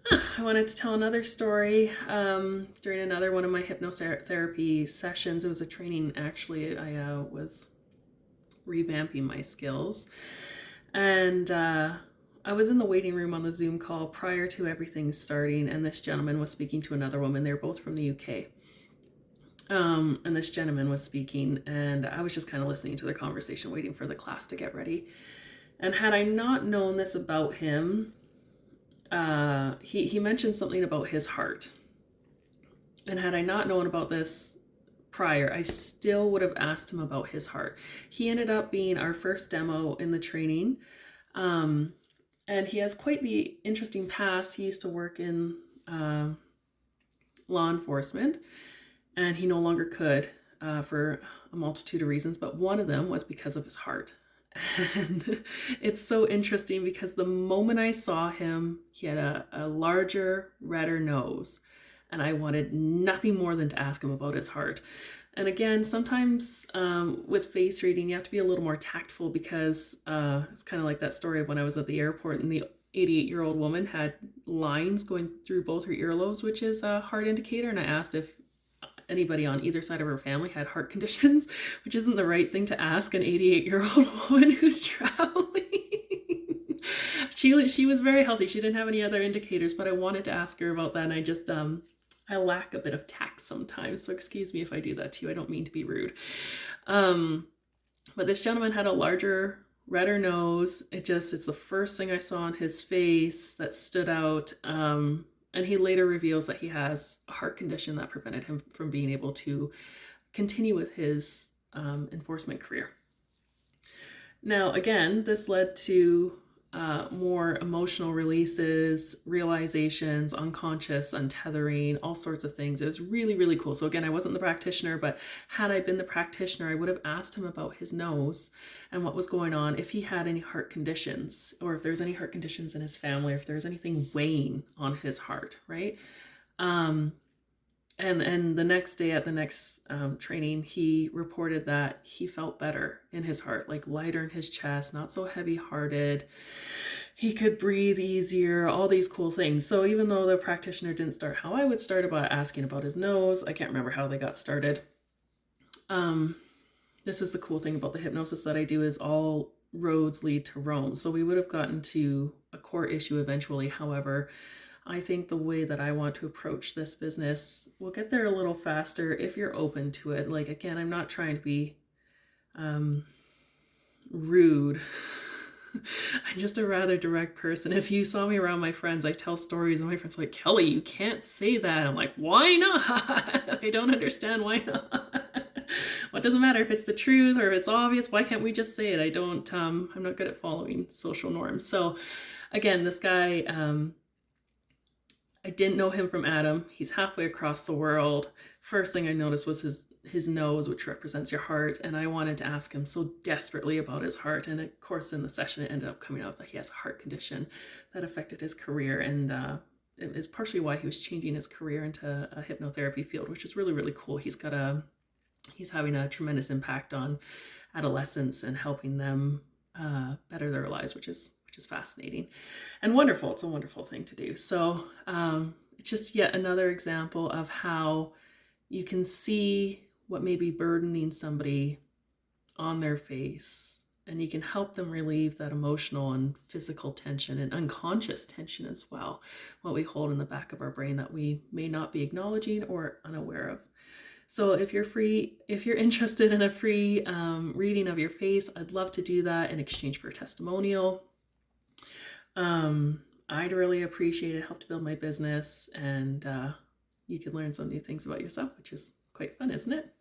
I wanted to tell another story. During another one of my hypnotherapy sessions, it was a training actually. I was revamping my skills. And I was in the waiting room on the Zoom call prior to everything starting, and this gentleman was speaking to another woman. They were both from the UK. And this gentleman was speaking, and I was just kind of listening to their conversation, waiting for the class to get ready. And had I not known this about him, he mentioned something about his heart. And had I not known about this prior, I still would have asked him about his heart. He ended up being our first demo in the training. Um, and he has quite the interesting past. He used to work in law enforcement, and he no longer could for a multitude of reasons, but one of them was because of his heart. And it's so interesting because the moment I saw him, he had a larger, redder nose, and I wanted nothing more than to ask him about his heart. And again, sometimes with face reading, you have to be a little more tactful because it's kind of like that story of when I was at the airport and the 88-year-old woman had lines going through both her earlobes, which is a heart indicator. And I asked if anybody on either side of her family had heart conditions, which isn't the right thing to ask an 88-year-old woman who's traveling. She was very healthy. She didn't have any other indicators, but I wanted to ask her about that, and I just I lack a bit of tact sometimes, so excuse me if I do that to you. I don't mean to be rude. But this gentleman had a larger, redder nose. It's the first thing I saw on his face that stood out. And he later reveals that he has a heart condition that prevented him from being able to continue with his enforcement career. Now, again, this led to more emotional releases, realizations, unconscious untethering, all sorts of things. It was really, really cool. So again, I wasn't the practitioner, but had I been the practitioner, I would have asked him about his nose and what was going on, if he had any heart conditions, or if there's any heart conditions in his family, or if there's anything weighing on his heart, right? And the next day at the next training, he reported that he felt better in his heart, like lighter in his chest, not so heavy hearted. He could breathe easier, all these cool things. So even though the practitioner didn't start how I would start, about asking about his nose, I can't remember how they got started. This is the cool thing about the hypnosis that I do, is all roads lead to Rome. So we would have gotten to a core issue eventually. However, I think the way that I want to approach this business will get there a little faster if you're open to it. Like, again, I'm not trying to be rude. I'm just a rather direct person. If you saw me around my friends, I tell stories, and my friends are like, Kelly, you can't say that. I'm like, why not? I don't understand why not. What doesn't matter if it's the truth or if it's obvious? Why can't we just say it? I'm not good at following social norms. So again, this guy, I didn't know him from Adam. He's halfway across the world. First thing I noticed was his nose, which represents your heart, and I wanted to ask him so desperately about his heart. And of course, in the session, it ended up coming out that he has a heart condition that affected his career, and it is partially why he was changing his career into a hypnotherapy field, which is really, really cool. He's having a tremendous impact on adolescents and helping them better their lives, which is fascinating and wonderful. It's a wonderful thing to do. So it's just yet another example of how you can see what may be burdening somebody on their face, and you can help them relieve that emotional and physical tension and unconscious tension as well, what we hold in the back of our brain that we may not be acknowledging or unaware of. So if you're interested in a free reading of your face, I'd love to do that in exchange for a testimonial. I'd really appreciate it. Help to build my business, and you can learn some new things about yourself, which is quite fun, isn't it?